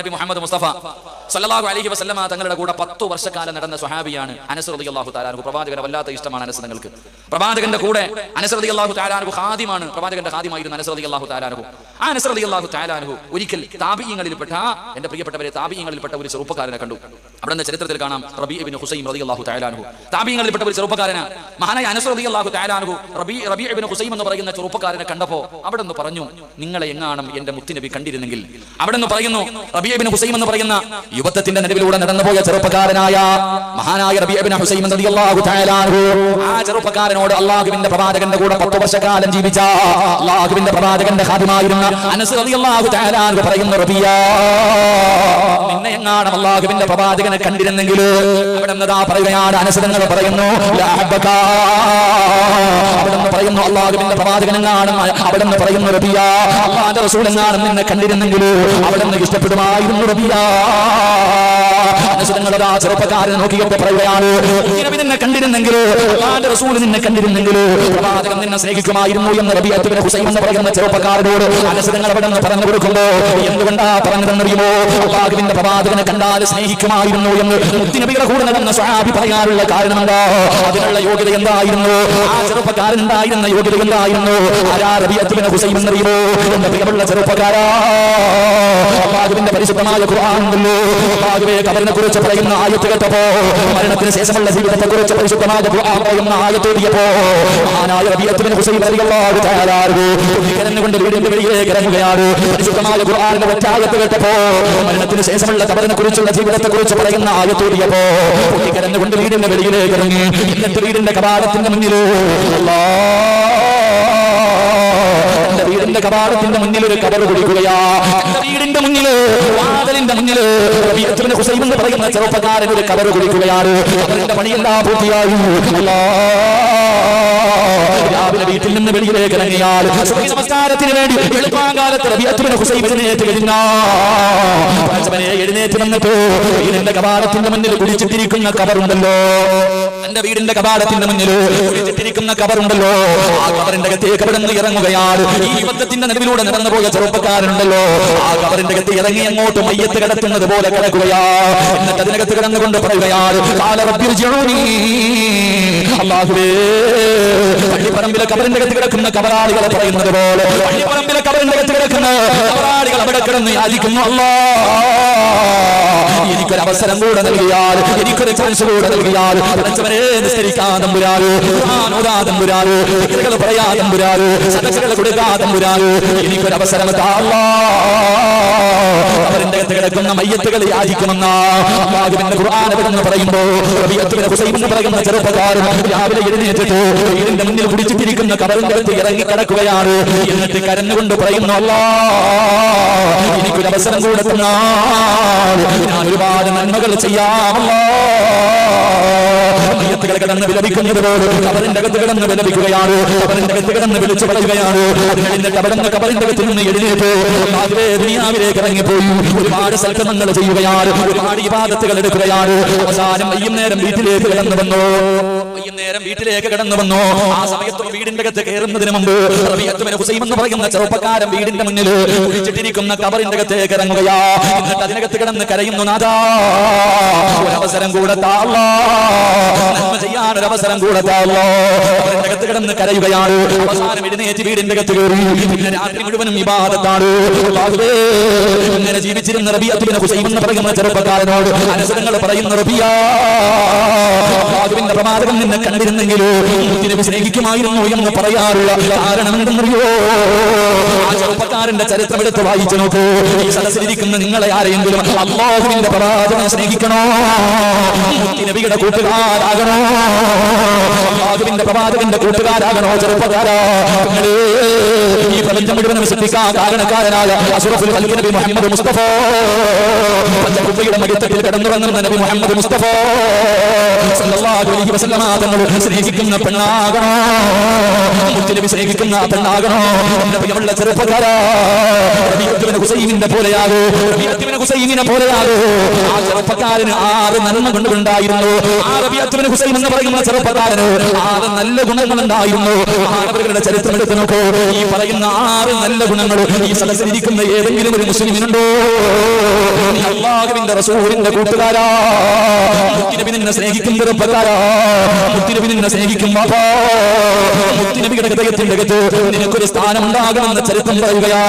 നബി മുഹമ്മദ് മുസ്തഫ സല്ലല്ലാഹു അലൈഹി വസല്ലമ തങ്ങളുടെ കൂടെ 10 വർഷക്കാലം നടന്ന സ്വഹാബിയാണ് അനസ് റളിയല്ലാഹു തആല അൻഹു. പ്രവാചകനെ വല്ലാത്ത ഇഷ്ടമാണ് അനസ് തങ്ങൾക്ക്. പ്രവാചകന്റെ കൂടെ അനസ് റളിയല്ലാഹു തആല അൻഹു ഖാദിമാണ്, പ്രവാചകന്റെ ഖാദിമായിരുന്നു അനസ് റളിയല്ലാഹു തആല അൻഹു. ആ അനസ് റളിയല്ലാഹു തആല അൻഹു ഒരിക്കൽ താബിഈങ്ങളിൽപ്പെട്ട, എന്റെ പ്രിയപ്പെട്ടവരെ, താബിഈങ്ങളിൽപ്പെട്ട ഒരു ചെറുപ്പക്കാരനെ കണ്ടു. അവിടെ നിന്ന് ചരിത്രത്തിൽ കാണാം, റബീ ഇബ്നു ഹുസൈം റളിയല്ലാഹു തആല അൻഹു താബിഈങ്ങളിൽപ്പെട്ട ഒരു ചെറുപ്പക്കാരനാണ്. മഹാനായ അനസ് റളിയല്ലാഹു തആല അൻഹു റബീ ഇബ്നു ഹുസൈം എന്ന് പറയുന്ന ചെറുപ്പക്കാരനെ കണ്ടപ്പോൾ അവിടെ നിന്ന് പറഞ്ഞു, നിങ്ങളെ എങ്ങാണം എന്റെ മുത്തുനബി കണ്ടിരുന്നെങ്കിൽ. അവിടെ നിന്ന് പറയുന്നു, റബീ ഇബ്നു ഹുസൈം എന്ന് പറയുന്ന യുവത്വത്തിന്റെ നടുവിലൂടെ നടന്നുപോയ ചെറുപ്പക്കാരനായ മഹാനായ റബീ ഇബ്നു ഹുസൈം റളിയല്ലാഹു തആല അൻഹു ആ ചെറുപ്പക്കാരനോട് അല്ലാഹുവിന്റെ പ്രവാചകന്റെ കൂടെ 10 വർഷക്കാലം ജീവിച്ച അല്ലാഹുവിന്റെ പ്രവാചകന്റെ ഖാദിമായിരുന്ന അനസ് റളിയല്ലാഹു തആല അൻഹു പറയുന്നു, റബിയാ, നിന്നെ എങ്ങാണം അല്ലാഹുവിന്റെ പ്രവാചകനെ കണ്ടിരുന്നെങ്കിൽ. അവിടെ നിന്ന് പറയുകയാണ്, അനസ് തങ്ങൾ പറയുന്നു, അവിടെ നിന്ന് പറയുന്നു, അല്ലാഹുവിന്റെ പ്രവാചകൻ എങ്ങാണം, അവിടെ നിന്ന് പറയുന്നു, റബിയാ, അല്ലാഹുവിന്റെ റസൂൽ എങ്ങാണം നിന്നെ കണ്ടിരുന്നെങ്കിൽ അവിടെ നിന്ന് ഇഷ്ടപ്പെടുമായിരുന്നു റബിയാ. അനസ് തങ്ങൾ ആ ചെറുപ്പക്കാരനെ നോക്കിയപ്പോൾ പറയുകയാണ്, നിന്നെ കണ്ടിരുന്നെങ്കിൽ, അല്ലാഹുവിന്റെ റസൂൽ നിന്നെ കണ്ടിരുന്നെങ്കിൽ പ്രവാചകൻ നിന്നെ സ്നേഹിക്കുമായിരുന്നു എന്ന് റബീ ഇബ്നു ഹുസൈം എന്ന് പറയുന്ന ചെറുപ്പക്കാരനോട് അനസ് തങ്ങൾ അവിടെ നിന്ന് പറഞ്ഞു കൊടുക്കുമ്പോ എന്തുകൊണ്ടാ പറഞ്ഞതെന്നറിയുമോ? അല്ലാഹുവിന്റെ പ്രവാചകനെ കണ്ടാൽ സ്നേഹിക്കുമായിരുന്നു എന്ന് മുത്തുനബിയുടെ കൂടെ നടന്ന സ്വഹാബി പറയാനുള്ള കാരണം എന്താ? അതിനുള്ള യോഗ്യത എന്തായിരുന്നു? ആ ചെറുപ്പക്കാരൻ ഉണ്ടായിരുന്ന യോഗ്യത എന്തായിരുന്നു? ആരാ റബീ ഇബ്നു ഹുസൈം എന്നറിയുമോ? എന്റെ പ്രിയമുള്ള ചെറുപ്പക്കാരാ, അല്ലാഹുവിന്റെ പരിശുദ്ധമായ ഖുർആൻ ഉണ്ടല്ലോ, അല്ലാഹുവേ ഖബറിനെ കുറിച്ച് പറയുന്ന ആയത്ത് കേട്ടപ്പോ, മരണത്തിന് ശേഷമുള്ള ജീവിതത്തെ കുറിച്ച് പരിശുദ്ധമായ ഖുർആൻ പറയുന്ന ആയത്ത് ഓതിയപ്പോ മഹാനായ റബീ ഇബ്നു ഹുസൈം റളിയല്ലാഹു തആല അൻഹു കൊണ്ട് വീടിന്റെ വെളിയിലേക്ക് ഇറങ്ങുകയാണ്. പരിശുദ്ധമായ ഖുർആനിലെ ആയത്ത് കേട്ടപ്പോ, മരണത്തിന് ശേഷമുള്ള ഖബറിനെ കുറിച്ചുള്ള ജീവിതത്തെ കുറിച്ച് പറയുന്ന ആയത്ത് ഓതിയപ്പോ കൊണ്ട് വീടിന്റെ വെളിയിലേക്ക് ഇറങ്ങി. എന്നിട്ട് വീടിന്റെ കവാടത്തിന്റെ മുന്നിൽ, എന്റെ വീടിന്റെ കവാടത്തിന്റെ മുന്നിൽ ഒരു കബർ കുടിക്കുകയാ. എന്റെ വീടിന്റെ മുന്നിൽ, വാതിലിന്റെ മുന്നിൽ റബീ ഇബ്നു ഹുസൈം എന്ന് പറയുന്ന ചെറുപ്പക്കാരൻ ഒരു കബർ കുടിക്കുകയാണ്. അവരുടെ പണിയെല്ലാം പൂർത്തിയായി. രാവിലെ വീട്ടിൽ നിന്ന് വെളിയിലേക്ക് ഇറങ്ങിയാൽ നമസ്കാരത്തിന് വേണ്ടി വെളുപ്പാങ്കാലത്ത് റബീ ഇബ്നു ഹുസൈം എഴുന്നേറ്റ് വന്നിട്ട് വീടിന്റെ കവാടത്തിന്റെ മുന്നിൽ കുടിച്ചിട്ടിരിക്കുന്ന കബറുണ്ടല്ലോ, എന്റെ വീടിന്റെ കവാടത്തിന്റെ മുന്നിൽ കുടിച്ചിട്ടിരിക്കുന്ന കബറുണ്ടല്ലോ, ആ കബറിന്റെ അകത്തേക്ക് അവിടെ നിന്ന് ഇറങ്ങുകയാണ്. ഈ യുദ്ധത്തിന്റെ നടുവിലൂടെ നടന്നുപോയ ചെറുപ്പക്കാരനുണ്ടല്ലോ, ആ കബറിന്റെ അകത്ത് ഇറങ്ങി അങ്ങോട്ട് മയ്യത്ത് കിടക്കുന്നത് പോലെ കിടക്കുകയാ. എന്നിട്ട് അതിനകത്ത് കിടന്നുകൊണ്ട് പറയുകയാണ്, അല്ലാഹുവേ, പള്ളിപ്പറമ്പിലെ കബറിന്റെ അകത്ത് കിടക്കുന്ന കബറാളികളെ പറയുന്നത് പോലെ പള്ളിപ്പറമ്പിലെ കബറിന്റെ അകത്ത് കിടക്കുന്ന കബറാളികൾ അവിടെ കിടന്ന് യാചിക്കുന്നു, എനിക്കൊരു അവസരം കൂടെ നൽകിയാൽ, എനിക്കൊരു ചാൻസ് കൂടെ നൽകിയാൽ, നിസ്കരിക്കാൻ തമ്പുരാന്, തമ്പുരാന്, പറയാ തമ്പുരാന്, സദസ്സുകൾ കൊടുക്കാ തമ്പുരാന്, എനിക്കൊരു അവസരം അവരുടെ അകത്ത് കിടക്കുന്ന മയ്യത്തുകൾ യാചിക്കുമെന്ന അല്ലാഹുവിന്റെ ഖുർആൻ എന്ന് പറയുമ്പോ റബീ ഇബ്നു ഹുസൈം എന്ന് പറയുന്ന ചെറുപ്പക്കാരൻ രാവിലെ എഴുന്നേറ്റിട്ട് വീടിന്റെ മുന്നിൽ കുടിച്ചിട്ടിരിക്കുന്ന കബറിന്റെ അടുത്ത് ഇറങ്ങി കിടക്കുകയാണ്. എന്നിട്ട് കരഞ്ഞുകൊണ്ട് പറയുന്നു, അല്ലാഹ്, എനിക്കൊരു അവസരം കൂടെ തന്നാൽ ഞാൻ ഒരുപാട് നന്മകൾ ചെയ്യാമല്ലോ. മയ്യത്തുകൾ കിടന്ന് വിലപിക്കുന്നത് പോലെ കബറിന്റെ അകത്ത് കിടന്ന് വിലപിക്കുകയാണ്. കബറിന്റെ അകത്ത് കിടന്ന് വിളിച്ചു പറയുകയാണ്. എന്നിട്ട് കബറിന്റെ അകത്ത് നിന്ന് എഴുന്നേറ്റ് ദുനിയാവിലേക്ക് ഇറങ്ങിപ്പോയി ഒരുപാട് സൽക്കർമ്മങ്ങൾ ചെയ്യുകയാണ്, ഒരുപാട് ഇബാദത്തുകൾ എടുക്കുകയാണ്. അവസാനം വൈകുന്നേരം വീട്ടിലേക്ക് കടന്നു വന്നു. ആ സമയത്ത് വീടിന്റെ അകത്ത് കയറുന്നതിന് മുമ്പ് റബീ ഇബ്നു ഹുസൈം എന്ന് പറയുന്ന ചെറുപ്പക്കാരൻ വീടിന്റെ മുന്നിൽ കുടിച്ചിട്ടിരിക്കുന്ന കബറിന്റെ അകത്തേക്ക് ഇറങ്ങുകയാ. എന്നിട്ട് അതിനകത്ത് കിടന്ന് കരയുന്നു, നാഥാ, ഒരവസരം കൂടെ താ അല്ലാഹ്, നന്മ ചെയ്യാൻ ഒരവസരം കൂടെ താ അല്ലാഹ്. കബറിന്റെ അകത്ത് കിടന്ന് കരയുകയാണ്. അവസാനം എഴുന്നേറ്റ് വീടിന്റെ അകത്ത് കയറി. പിന്നെ രാത്രി മുഴുവനും ഇബാദത്താണ്. ഇങ്ങനെ ജീവിച്ചിരുന്ന റബീ ഇബ്നു ഹുസൈം എന്ന് പറയുന്ന ചെറുപ്പക്കാരനോട് അനസ് തങ്ങൾ പറയുന്നു, റബിയാ, അല്ലാഹുവിന്റെ പ്രവാചകൻ നിന്നെ കണ്ടിരുന്നെങ്കിൽ മുത്തുനബി സ്നേഹിക്കുമായിരുന്നു എന്ന് പറയാറുള്ള കാരണം എന്തെന്നറിയോ? ആ ചെറുപ്പക്കാരന്റെ ചരിത്രം എടുത്ത് വായിച്ചു നോക്കൂ. ഈ സദസ്സിലിരിക്കുന്ന നിങ്ങളെ ആരെയെങ്കിലും അല്ലാഹുവിന്റെ പ്രവാചകനെ സ്നേഹിക്കണോ? മുത്തുനബിയുടെ കൂട്ടുകാരാകണോ? അല്ലാഹുവിന്റെ പ്രവാചകന്റെ കൂട്ടുകാരാകണോ? ചെറുപ്പക്കാരാ, ഈ പ്രപഞ്ചം മുഴുവനും സൃഷ്ടിക്കാൻ കാരണക്കാരനായ അഷ്റഫുൽ ഖൽഖ് നബി മുഹമ്മദ് മുസ്തഫ, പഞ്ചകുബ്ബയുടെ മടിത്തട്ടിൽ കടന്നു വന്ന നബി മുഹമ്മദ് മുസ്തഫ സല്ലല്ലാഹു അലൈഹി വസല്ലമ തങ്ങൾ സ്നേഹിക്കുന്ന പെണ്ണാകണോ? മുത്തുനബി സ്നേഹിക്കുന്ന പെണ്ണാകണോ? എന്റെ പ്രിയമുള്ള ചെറുപ്പക്കാരാ, റബീ ഇബ്നു ഹുസൈമിന്റെ പോലെയാകൂ, റബീഅത്ത് ഇബ്നു ഹുസൈമിനെ പോലെയാകൂ. ആ ചെറുപ്പക്കാരന് 6 നന്മ കൊണ്ടുണ്ടായിരുന്നു. ആ റബീഅത്ത് ഇബ്നു ഹുസൈം എന്ന് പറയുന്ന ചെറുപ്പക്കാരന് 6 നല്ല ഗുണങ്ങൾ ഉണ്ടായിരുന്നു. മഹാനവറുകളുടെ ചരിത്രം എടുത്തു നോക്കൂ. ഈ പറയുന്ന 6 നല്ല ഗുണങ്ങൾ ഈ സദസ്സിലിരിക്കുന്ന ഏതെങ്കിലും ഒരു മുസ്ലിമിനുണ്ടോ? അല്ലാഹുവിന്റെ റസൂലിന്റെ കൂട്ടുകാരാ, മുത്തുനബി നിന്നെ സ്നേഹിക്കും ചെറുപ്പക്കാരാ, മുത്തുനബി നിന്നെ സ്നേഹിക്കും ബാബാ, മുത്തുനബിയുടെ ഹൃദയത്തിന്റെ അകത്ത് നിനക്കൊരു സ്ഥാനം ഉണ്ടാകണമെന്ന് ചരിത്രം പറയുകയാ.